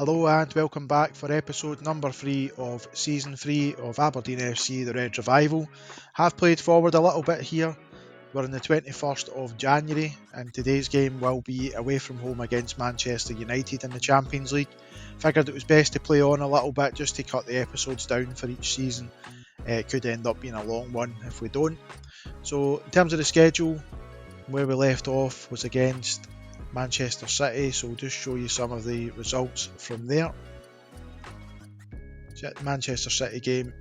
Hello and welcome back for episode number 3 of season 3 of Aberdeen FC The Red Revival. Have played forward a little bit here. We're on the 21st of January and today's game will be away from home against Manchester United in the Champions League. Figured it was best to play on a little bit just to cut the episodes down for each season. It could end up being a long one if we don't. So in terms of the schedule, where we left off was against Manchester City, so we'll just show you some of the results from there. Manchester City game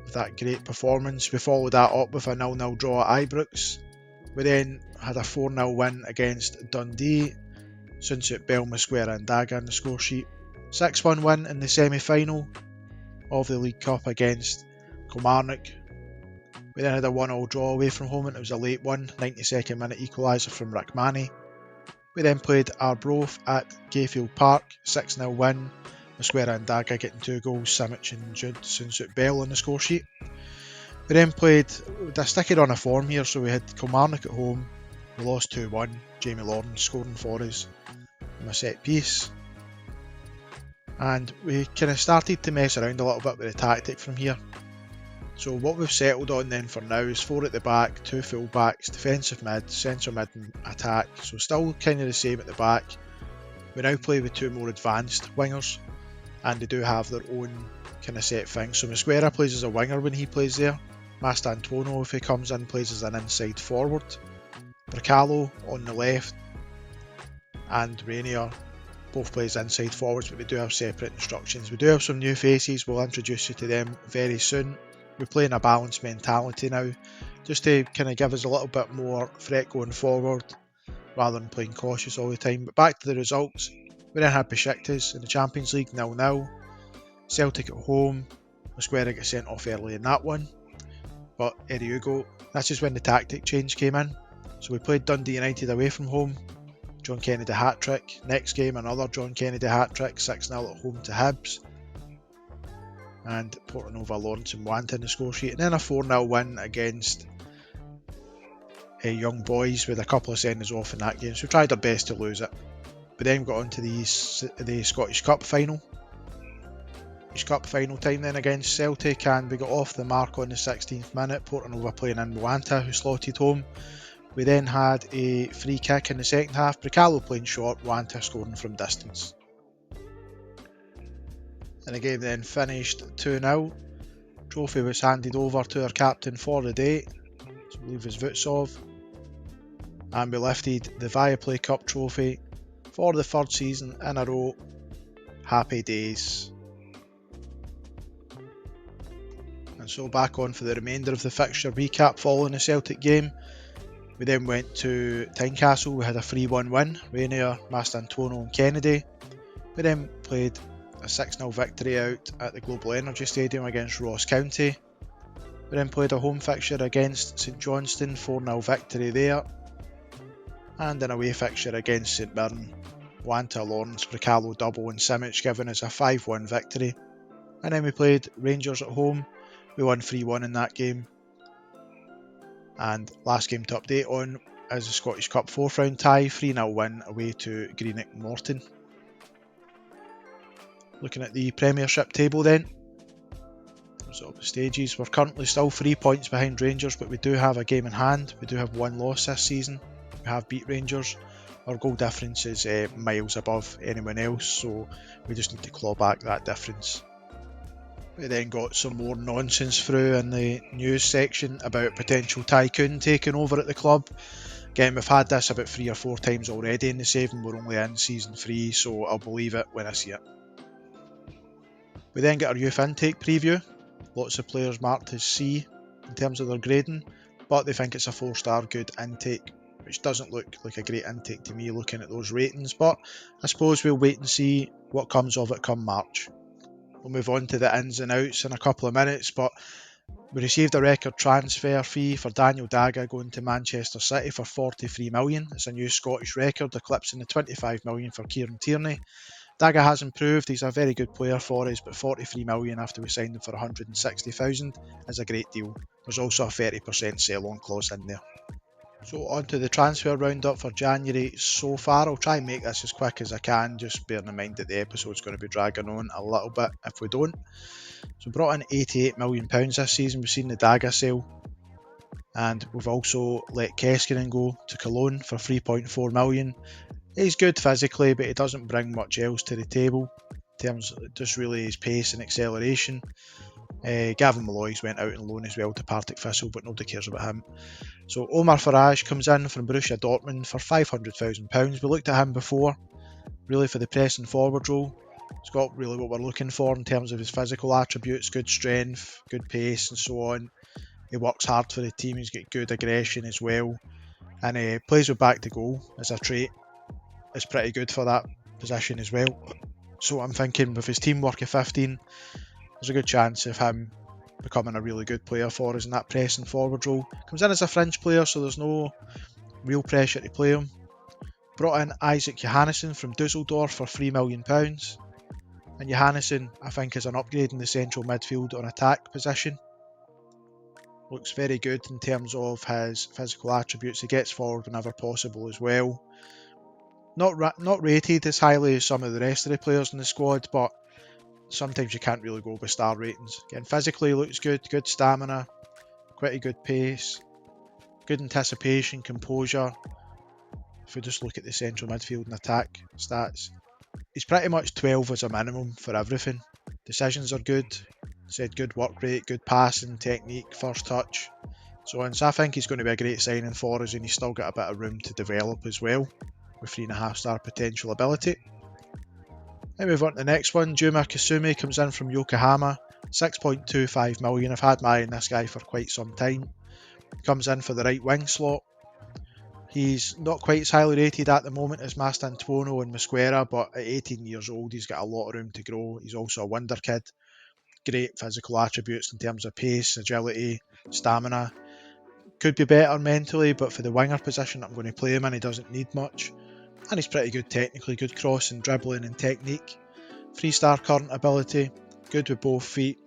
with that great performance. We followed that up with a 0-0 draw at Ibrox. We then had a 4-0 win against Dundee. Sunset Belma Square and Daga on the score sheet. 6-1 win in the semi-final of the League Cup against Kilmarnock. We then had a 1-1 draw away from home and it was a late one, 92nd minute equaliser from Rick Manny. We then played Arbroath at Gayfield Park, 6-0 win, Mosquera and Daga getting 2 goals, Simic and Jude Sunsut Bell on the score sheet. We then played, they're sticking on a form here, so we had Kilmarnock at home, we lost 2-1, Jamie Lawrence scoring for us from a set piece. And we kind of started to mess around a little bit with the tactic from here. So what we've settled on then for now is 4 at the back, 2 full backs, defensive mid, centre mid and attack. So still kind of the same at the back. We now play with 2 more advanced wingers and they do have their own kind of set things. So Mosquera plays as a winger when he plays there. Mastantuono, if he comes in, plays as an inside forward. Bracalo on the left and Rainier both plays inside forwards, but we do have separate instructions. We do have some new faces, we'll introduce you to them very soon. We're playing a balanced mentality now, just to kind of give us a little bit more threat going forward, rather than playing cautious all the time. But back to the results, we then had Besiktas in the Champions League 0-0, Celtic at home, Mosquera got sent off early in that one, but here you go, this is when the tactic change came in. So we played Dundee United away from home, John Kennedy hat-trick, next game another John Kennedy hat-trick, 6-0 at home to Hibs, and Portanova, Lawrence and Wanta in the score sheet, and then a 4-0 win against Young Boys with a couple of senders off in that game, so we tried our best to lose it. But then we got on to the Scottish Cup final. Scottish Cup final time then against Celtic, and we got off the mark on the 16th minute, Portanova playing in Wanta who slotted home. We then had a free kick in the second half, Bracalo playing short, Wanta scoring from distance. And the game then finished 2-0. Trophy was handed over to our captain for the day, I believe it was Vutsov, and we lifted the Viaplay Cup trophy for the 3rd season in a row. Happy days. And so back on for the remainder of the fixture recap following the Celtic game. We then went to Tynecastle, we had a 3-1 win, Rainier, Mastantuono and Kennedy. We then played a 6-0 victory out at the Global Energy Stadium against Ross County. We then played a home fixture against St Johnstone, 4-0 victory there. And an away fixture against St Mirren, Wanta, Lawrence, Bracalo double and Simic giving us a 5-1 victory. And then we played Rangers at home, we won 3-1 in that game. And last game to update on is the Scottish Cup 4th round tie, 3-0 win away to Greenock Morton. Looking at the Premiership table then, so the stages, we're currently still 3 points behind Rangers, but we do have a game in hand. We do have 1 loss this season. We have beat Rangers. Our goal difference is miles above anyone else, so we just need to claw back that difference. We then got some more nonsense through in the news section about potential tycoon taking over at the club. Again, we've had this about 3 or 4 times already in the saving, we're only in season 3, so I'll believe it when I see it. We then get our youth intake preview. Lots of players marked as C in terms of their grading, but they think it's a 4-star good intake, which doesn't look like a great intake to me looking at those ratings, but I suppose we'll wait and see what comes of it come March. We'll move on to the ins and outs in a couple of minutes, but we received a record transfer fee for Daniel Daga going to Manchester City for 43 million. It's a new Scottish record, eclipsing the 25 million for Kieran Tierney. Daga has improved, he's a very good player for us, but 43 million after we signed him for 160,000 is a great deal. There's also a 30% sell-on clause in there. So on to the transfer roundup for January so far. I'll try and make this as quick as I can, just bearing in mind that the episode's going to be dragging on a little bit if we don't. So we brought in £88 million this season. We've seen the Dagger sale, and we've also let Keskinen go to Cologne for £3.4 million. He's good physically, but he doesn't bring much else to the table in terms of just really his pace and acceleration. Gavin Malloy's went out on loan as well to Partick Thistle, but nobody cares about him. So Omar Faraj comes in from Borussia Dortmund for £500,000. We looked at him before, really for the pressing forward role. He's got really what we're looking for in terms of his physical attributes, good strength, good pace and so on. He works hard for the team, he's got good aggression as well, and he plays with back to goal as a trait. It's pretty good for that position as well. So I'm thinking with his teamwork at 15, there's a good chance of him becoming a really good player for us in that pressing forward role. Comes in as a fringe player, so there's no real pressure to play him. Brought in Isaac Johannesson from Dusseldorf for £3 million. And Johannesson, I think, is an upgrade in the central midfield or attack position. Looks very good in terms of his physical attributes. He gets forward whenever possible as well. Not rated as highly as some of the rest of the players in the squad, but sometimes you can't really go with star ratings. Again, physically looks good, good stamina, quite a good pace, good anticipation, composure. If we just look at the central midfield and attack stats, he's pretty much 12 as a minimum for everything. Decisions are good, said good work rate, good passing, technique, first touch, so on. So I think he's going to be a great signing for us, and he's still got a bit of room to develop as well, with 3.5 star potential ability. Then move on to the next one. Juma Kasumi comes in from Yokohama, 6.25 million. I've had my eye on this guy for quite some time. Comes in for the right wing slot. He's not quite as highly rated at the moment as Mastantuono and Mosquera, but at 18 years old he's got a lot of room to grow. He's also a wonder kid. Great physical attributes in terms of pace, agility, stamina. Could be better mentally, but for the winger position I'm going to play him in, he doesn't need much. And he's pretty good technically, good crossing, dribbling and technique. 3-star current ability, good with both feet.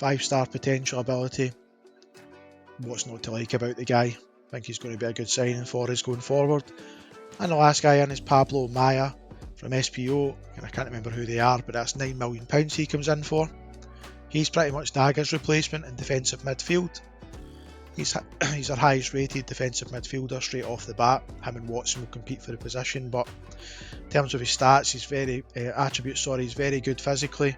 5-star potential ability. What's not to like about the guy? I think he's going to be a good signing for us going forward. And the last guy in is Pablo Maya from SPO, and I can't remember who they are, but that's £9 million he comes in for. He's pretty much Dagger's replacement in defensive midfield. He's our highest rated defensive midfielder straight off the bat. Him and Watson will compete for the position, but in terms of his stats, he's very good physically,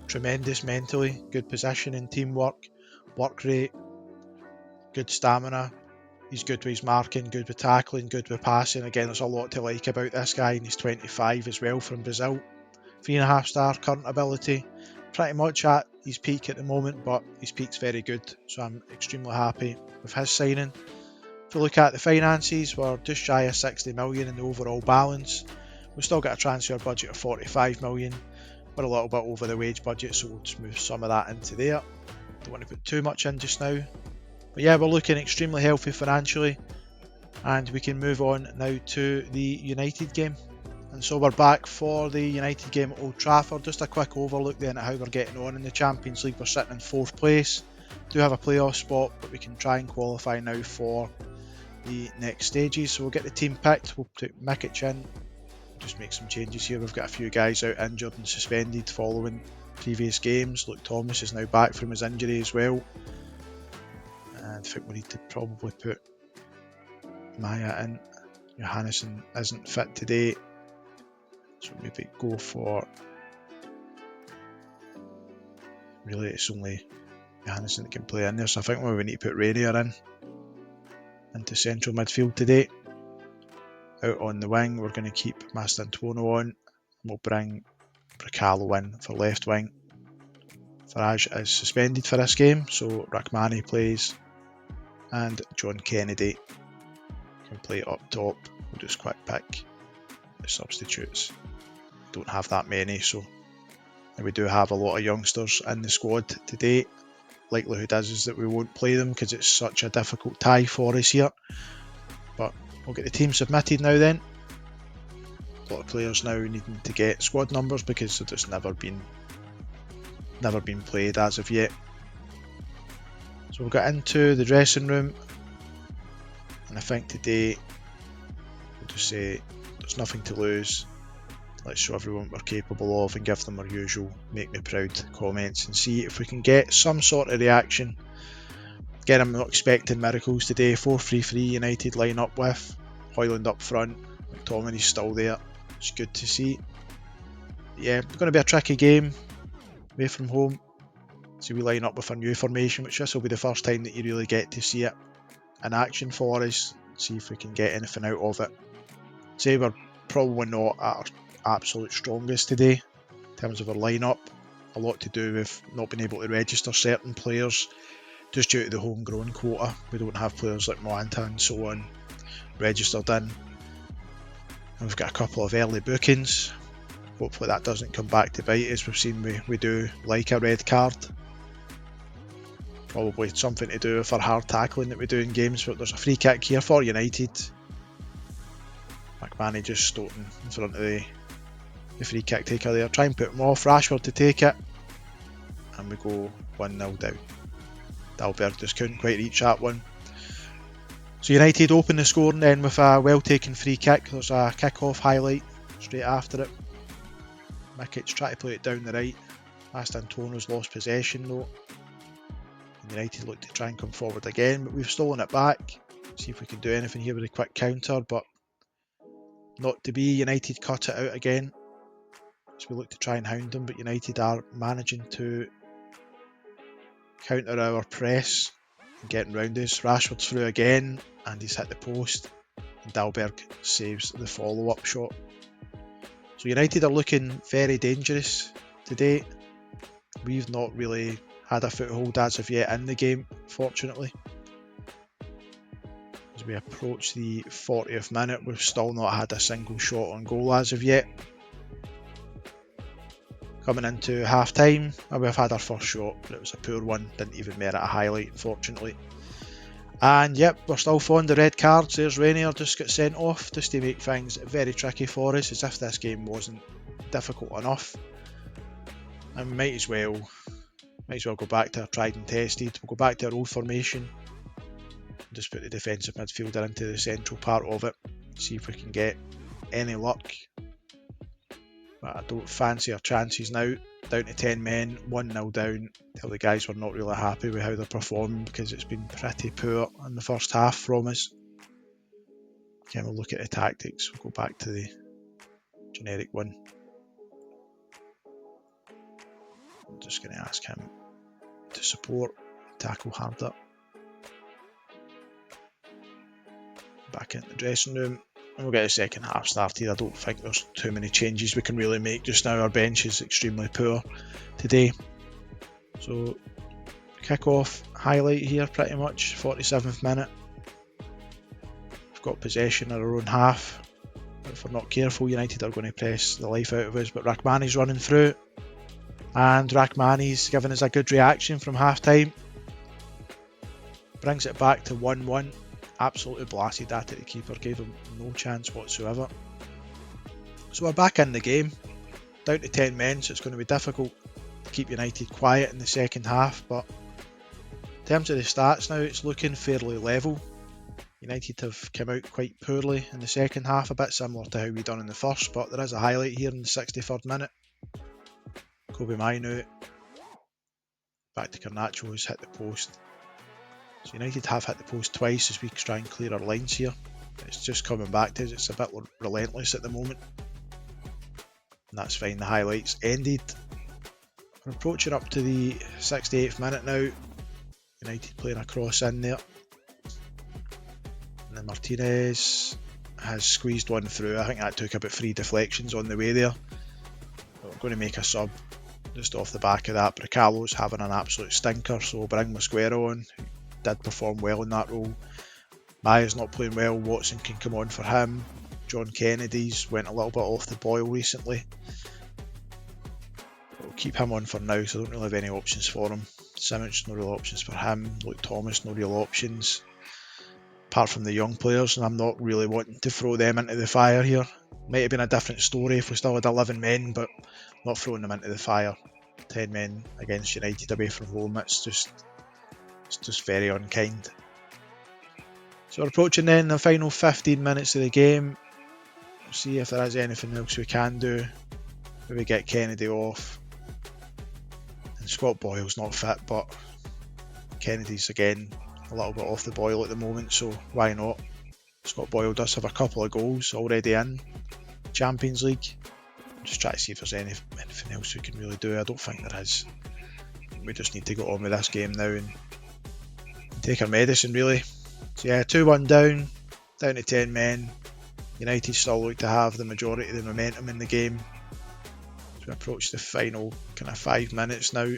tremendous mentally, good positioning, teamwork, work rate, good stamina. He's good with his marking, good with tackling, good with passing. Again, there's a lot to like about this guy, and he's 25 as well from Brazil. 3.5 star current ability, pretty much at his peak at the moment, but his peak's very good, so I'm extremely happy with his signing. If we look at the finances, we're just shy of 60 million in the overall balance. We've still got a transfer budget of 45 million. We're a little bit over the wage budget, so we'll just move some of that into there. Don't want to put too much in just now. But yeah, we're looking extremely healthy financially, and we can move on now to the United game. And so we're back for the United game at Old Trafford. Just a quick overlook then at how we're getting on in the Champions League. We're sitting in 4th place. Do have a playoff spot, but we can try and qualify now for the next stages. So we'll get the team picked. We'll put Mikic in. Just make some changes here. We've got a few guys out injured and suspended following previous games. Luke Thomas is now back from his injury as well. And I think we need to probably put Maya in. Johannesson isn't fit today, so maybe go for, really it's only Johannesson that can play in there, so I think we need to put Rainier in into central midfield today. Out on the wing we're going to keep Mastantuono on. We'll bring Bracalo in for left wing. Faraj is suspended for this game, so Rachmani plays, and John Kennedy can play up top. We'll just quick pick the substitutes. Don't have that many, so we do have a lot of youngsters in the squad today. Likelihood is that we won't play them because it's such a difficult tie for us here. But we'll get the team submitted now then. A lot of players now needing to get squad numbers because they've just never been played as of yet. So we'll get into the dressing room, And I think today, we'll just say there's nothing to lose. Let's show everyone what we're capable of and give them our usual make me proud comments and see if we can get some sort of reaction. Again, I'm not expecting miracles today. 4-3-3 United line up with Højlund up front. McTominay's still there. It's good to see. Yeah, it's going to be a tricky game away from home. So we line up with a new formation, which this will be the first time that you really get to see it in action for us. See if we can get anything out of it. Say we're probably not at our absolute strongest today in terms of our lineup. A lot to do with not being able to register certain players just due to the homegrown quota. We don't have players like Milan and so on registered in. And we've got a couple of early bookings. Hopefully that doesn't come back to bite us. We've seen we do like a red card. Probably something to do with our hard tackling that we do in games, but there's a free kick here for United. McMahon just stoating in front of the free kick taker there. Try and put him off. Rashford to take it. And we go 1-0 down. Dalberg just couldn't quite reach that one. So United open the scoring then with a well taken free kick. There's a kick-off highlight straight after it. Mikic try to play it down the right. Antonio's lost possession though. And United look to try and come forward again, but we've stolen it back. See if we can do anything here with a quick counter, but not to be. United cut it out again. So we look to try and hound them, but United are managing to counter our press and getting round us. Rashford's through again and he's hit the post, and Dalberg saves the follow-up shot. So United are looking very dangerous today. We've not really had a foothold as of yet in the game, fortunately. As we approach the 40th minute, we've still not had a single shot on goal as of yet. Coming into half time, we've had our first shot, but it was a poor one, didn't even merit a highlight unfortunately. And yep, we're still fond of red cards. There's Rainier just got sent off just to make things very tricky for us, as if this game wasn't difficult enough. And we might as well go back to our tried and tested. We'll go back to our old formation. Just put the defensive midfielder into the central part of it. See if we can get any luck. But I don't fancy our chances now. Down to 10 men, 1-0 down. Tell the guys we're not really happy with how they're performing because it's been pretty poor in the first half from us. Okay, we'll look at the tactics. We'll go back to the generic one. I'm just going to ask him to support, tackle harder. Back in the dressing room. And we'll get a second half started. I don't think there's too many changes we can really make just now. Our bench is extremely poor today. So kick-off highlight here pretty much, 47th minute. We've got possession in our own half. But if we're not careful, United are going to press the life out of us. But Rachmani's running through. And Rachmani's giving us a good reaction from half time. Brings it back to 1-1. Absolutely blasted at it. The keeper gave him no chance whatsoever. So we're back in the game. Down to 10 men, so it's going to be difficult to keep United quiet in the second half. But in terms of the stats now, it's looking fairly level. United have come out quite poorly in the second half, a bit similar to how we done in the first. But there is a highlight here in the 63rd minute. Kobe Mainu back to Garnacho, who's hit the post. So United have hit the post twice as we try and clear our lines here. It's just coming back to us. It's a bit relentless at the moment. And that's fine. The highlights ended. We're approaching up to the 68th minute now. United playing a cross in there. And then Martinez has squeezed one through. I think that took about 3 deflections on the way there. But we're going to make a sub just off the back of that. Bricalo's having an absolute stinker, so we'll bring Mosquera on. Did perform well in that role. Maya's not playing well. Watson can come on for him. John Kennedy's went a little bit off the boil recently. We'll keep him on for now, so I don't really have any options for him. Simic, no real options for him. Luke Thomas, no real options. Apart from the young players, and I'm not really wanting to throw them into the fire here. Might have been a different story if we still had 11 men, but not throwing them into the fire. 10 men against United away from home, it's just very unkind. So we're approaching then the final 15 minutes of the game. We'll see if there is anything else we can do. Maybe get Kennedy off. And Scott Boyle's not fit, but Kennedy's again a little bit off the boil at the moment, so why not? Scott Boyle does have a couple of goals already in Champions League. Just try to see if there's anything else we can really do. I don't think there is. We just need to go on with this game now and take our medicine, really. So yeah, 2-1 down to 10 men. United still look to have the majority of the momentum in the game. As we approach the final kind of 5 minutes now,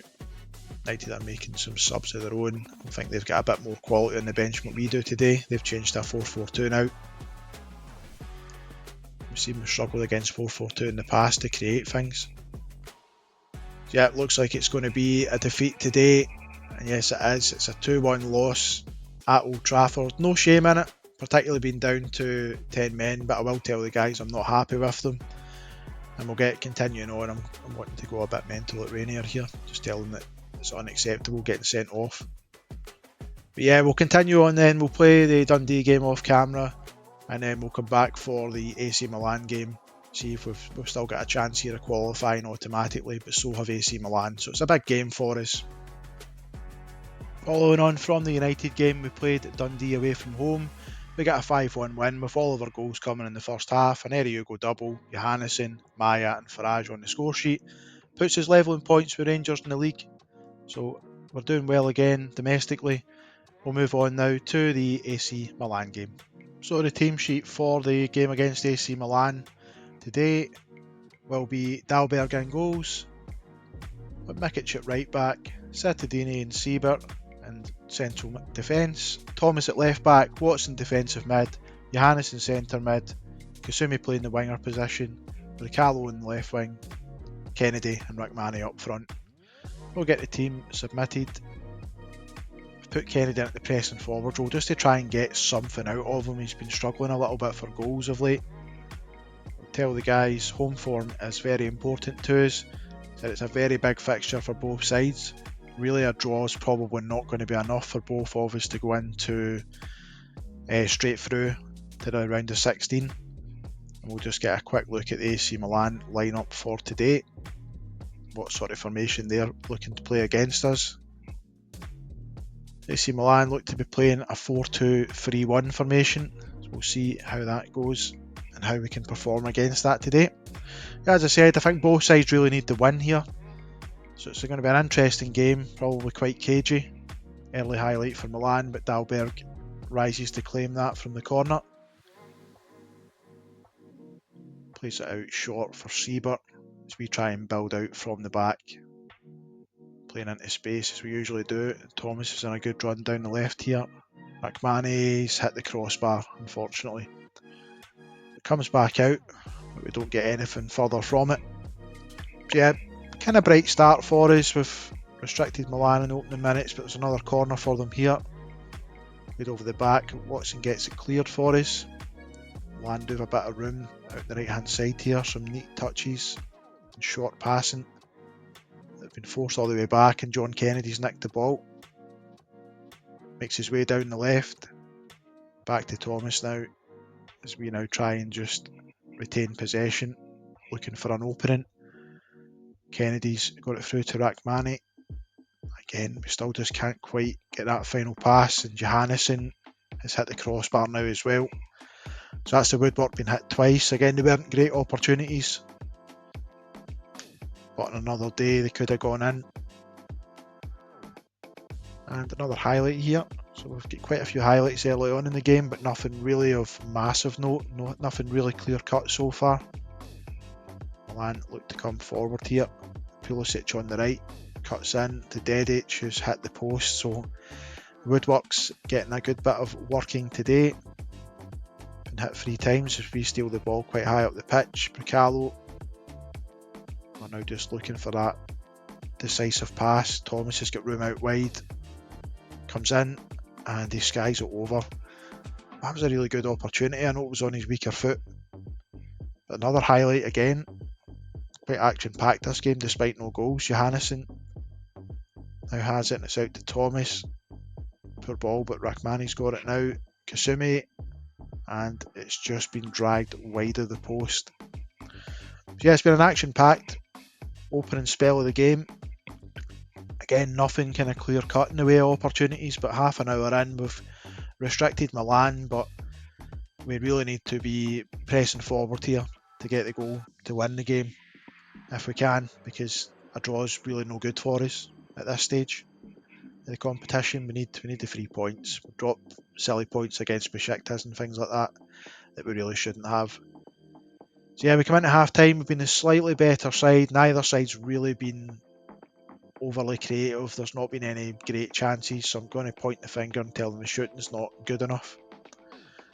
United are making some subs of their own. I think they've got a bit more quality on the bench than what we do today. They've changed to a 4-4-2 now. We've seen them struggle against 4-4-2 in the past to create things. So yeah, it looks like it's going to be a defeat today. And yes, it is. It's a 2-1 loss at Old Trafford. No shame in it, particularly being down to 10 men, but I will tell the guys I'm not happy with them. And we'll get continuing on. I'm wanting to go a bit mental at Rainier here. Just tell them that it's unacceptable getting sent off. But yeah, we'll continue on then. We'll play the Dundee game off camera, and then we'll come back for the AC Milan game. See if we've still got a chance here of qualifying automatically, but so have AC Milan. So it's a big game for us. Following on from the United game, we played at Dundee away from home. We got a 5-1 win with all of our goals coming in the first half. An Eriugo double, Johannesson, Maya and Fergie on the score sheet. Puts us level in points with Rangers in the league. So we're doing well again domestically. We'll move on now to the AC Milan game. So the team sheet for the game against AC Milan today will be Dalberg in goals, Mikic at right back, Cittadini and Siebert and central defence, Thomas at left back, Watson defensive mid, Johannesson centre mid, Kasumi playing the winger position, Riccardo in the left wing, Kennedy and Rachmani up front. We'll get the team submitted. I've put Kennedy at the pressing forward role just to try and get something out of him. He's been struggling a little bit for goals of late. I'll tell the guys home form is very important to us. So it's a very big fixture for both sides. Really, a draw is probably not going to be enough for both of us to go into straight through to the round of 16. And we'll just get a quick look at the AC Milan lineup for today. What sort of formation they're looking to play against us. AC Milan look to be playing a 4-2-3-1 formation. So we'll see how that goes and how we can perform against that today. As I said, I think both sides really need the win here. So it's going to be an interesting game, probably quite cagey. Early highlight for Milan, but Dalberg rises to claim that from the corner. Plays it out short for Siebert as we try and build out from the back. Playing into space as we usually do. Thomas is on a good run down the left here. Rachmani's hit the crossbar, unfortunately. It comes back out, but we don't get anything further from it. So yeah, kind of bright start for us. We've restricted Milan in opening minutes, but there's another corner for them here. Played over the back. Watson gets it cleared for us. Milan do have a bit of room out the right hand side here. Some neat touches and short passing. They've been forced all the way back, and John Kennedy's nicked the ball. Makes his way down the left. Back to Thomas now, as we now try and just retain possession, looking for an opening. Kennedy's got it through to Rachmani. Again, we still just can't quite get that final pass, and Johannesson has hit the crossbar now as well. So that's the woodwork being hit twice. Again, they weren't great opportunities, but on another day they could have gone in. And another highlight here. So we've got quite a few highlights early on in the game, but nothing really of massive note, nothing really clear cut so far. Milan look to come forward here. Pulisic on the right, cuts in to Dedic, who's hit the post. So woodwork's getting a good bit of working today. Been hit 3 times as we steal the ball quite high up the pitch. Bricalo, we're now just looking for that decisive pass. Thomas has got room out wide, comes in and he skies it over. That was a really good opportunity. I know it was on his weaker foot, but another highlight again. Quite action packed this game despite no goals. Johannesson now has it and it's out to Thomas. Poor ball, but Rachmani's got it now. Kasumi, and it's just been dragged wide of the post. So yeah, it's been an action-packed opening spell of the game. Again, nothing kind of clear-cut in the way of opportunities, but half an hour in, we've restricted Milan, but we really need to be pressing forward here to get the goal to win the game if we can, because a draw is really no good for us at this stage of the competition. We need the 3 points. We've dropped silly points against Besiktas and things like that we really shouldn't have. So yeah, we come into half time, we've been a slightly better side. Neither side's really been overly creative. There's not been any great chances, so I'm going to point the finger and tell them the shooting's not good enough.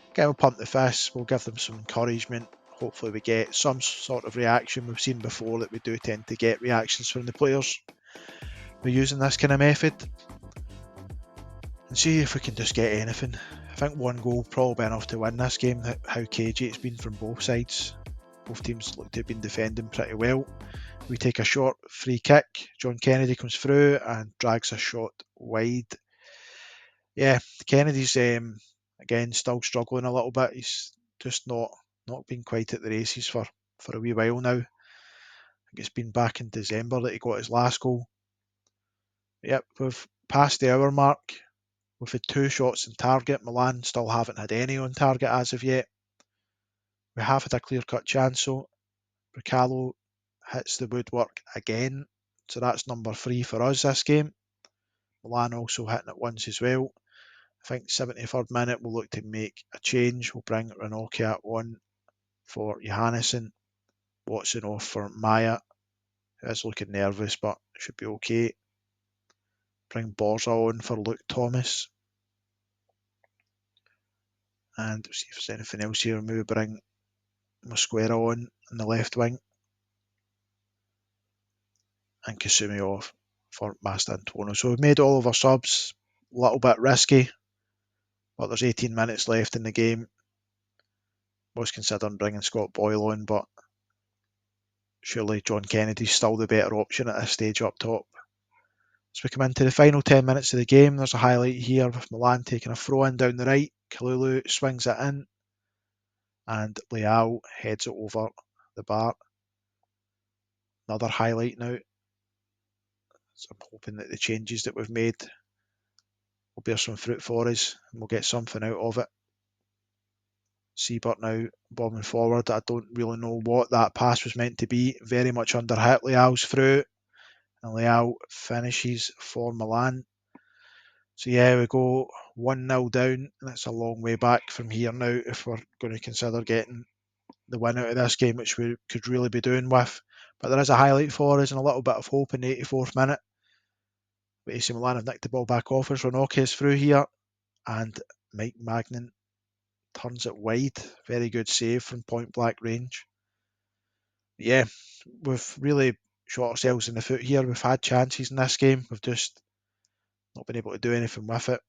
Okay, we'll pump the fist, we'll give them some encouragement. Hopefully we get some sort of reaction. We've seen before that we do tend to get reactions from the players. We're using this kind of method. And see if we can just get anything. I think one goal probably be enough to win this game, how cagey it's been from both sides. Both teams look to have been defending pretty well. We take a short free kick. John Kennedy comes through and drags a shot wide. Yeah, Kennedy's again still struggling a little bit. He's just not been quite at the races for a wee while now. I think it's been back in December that he got his last goal. Yep, we've passed the hour mark. We've had 2 shots on target. Milan still haven't had any on target as of yet. We have had a clear-cut chance, so Bricalo hits the woodwork again. So that's number 3 for us this game. Milan also hitting it once as well. I think 73rd minute we'll look to make a change. We'll bring Ranocchia on for Johannesson. Watson off for Maya, who is looking nervous but should be okay. Bring Borza on for Luke Thomas. And see if there's anything else here. Maybe bring Mosquera on in the left wing. And Kasumi off for Mastantuono. So we've made all of our subs. A little bit risky, but there's 18 minutes left in the game. Was considering bringing Scott Boyle on, but surely John Kennedy's still the better option at this stage up top. As we come into the final 10 minutes of the game, there's a highlight here with Milan taking a throw in down the right. Kalulu swings it in, and Leao heads it over the bar. Another highlight now. So I'm hoping that the changes that we've made will bear some fruit for us and we'll get something out of it. Siebert now bombing forward. I don't really know what that pass was meant to be. Very much under hit. Leao's through, and Leao finishes for Milan. So yeah, we go 1-0 down, and it's a long way back from here now if we're going to consider getting the win out of this game, which we could really be doing with. But there is a highlight for us and a little bit of hope in the 84th minute. But AC Milan have nicked the ball back off us. Ranocchia is through here, and Mike Magnan turns it wide. Very good save from point blank range. Yeah, we've really shot ourselves in the foot here. We've had chances in this game. We've just not been able to do anything with it.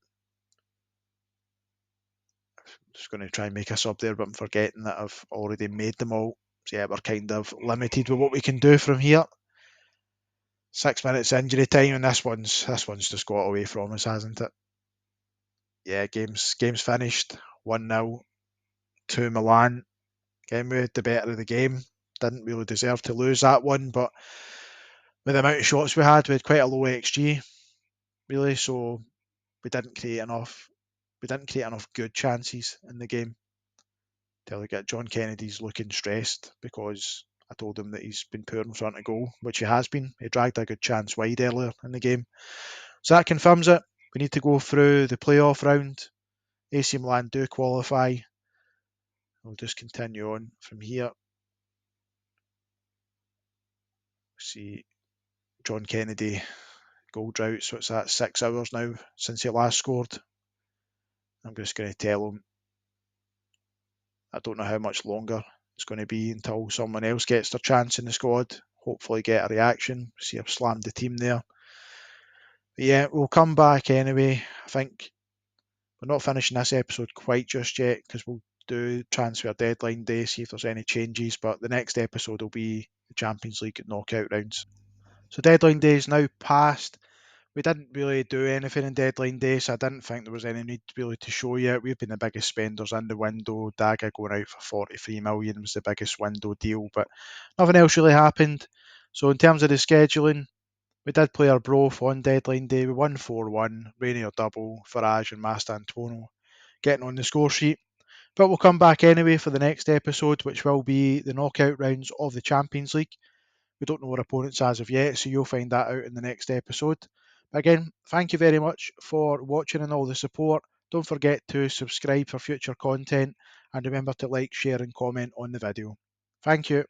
Just going to try and make a sub there, but I'm forgetting that I've already made them all. So yeah, we're kind of limited with what we can do from here. 6 minutes injury time, and this one's just got away from us, hasn't it? Yeah, game's finished. 1-0 to Milan. Again, we had the better of the game. Didn't really deserve to lose that one, but with the amount of shots we had quite a low XG, really, so we didn't create enough. We didn't create enough good chances in the game. Till we get John Kennedy's looking stressed because I told him that he's been poor in front of goal, which he has been. He dragged a good chance wide earlier in the game. So that confirms it. We need to go through the playoff round. AC Milan do qualify. We'll just continue on from here. See John Kennedy goal drought, so it's at 6 hours now since he last scored. I'm just going to tell him I don't know how much longer it's going to be until someone else gets their chance in the squad. Hopefully get a reaction. See, I've slammed the team there. But yeah, we'll come back anyway. I think we're not finishing this episode quite just yet because we'll do transfer deadline day, see if there's any changes. But the next episode will be the Champions League knockout rounds. So deadline day is now past. We didn't really do anything in deadline day, so I didn't think there was any need really to show you it. We've been the biggest spenders in the window. Daga going out for 43 million was the biggest window deal, but nothing else really happened. So in terms of the scheduling, we did play our Broth on deadline day. We won 4-1, Rainier double, Farage and Mastantuono getting on the score sheet. But we'll come back anyway for the next episode, which will be the knockout rounds of the Champions League. We don't know our opponents as of yet, so you'll find that out in the next episode. But again, thank you very much for watching and all the support. Don't forget to subscribe for future content and remember to like, share, and comment on the video. Thank you.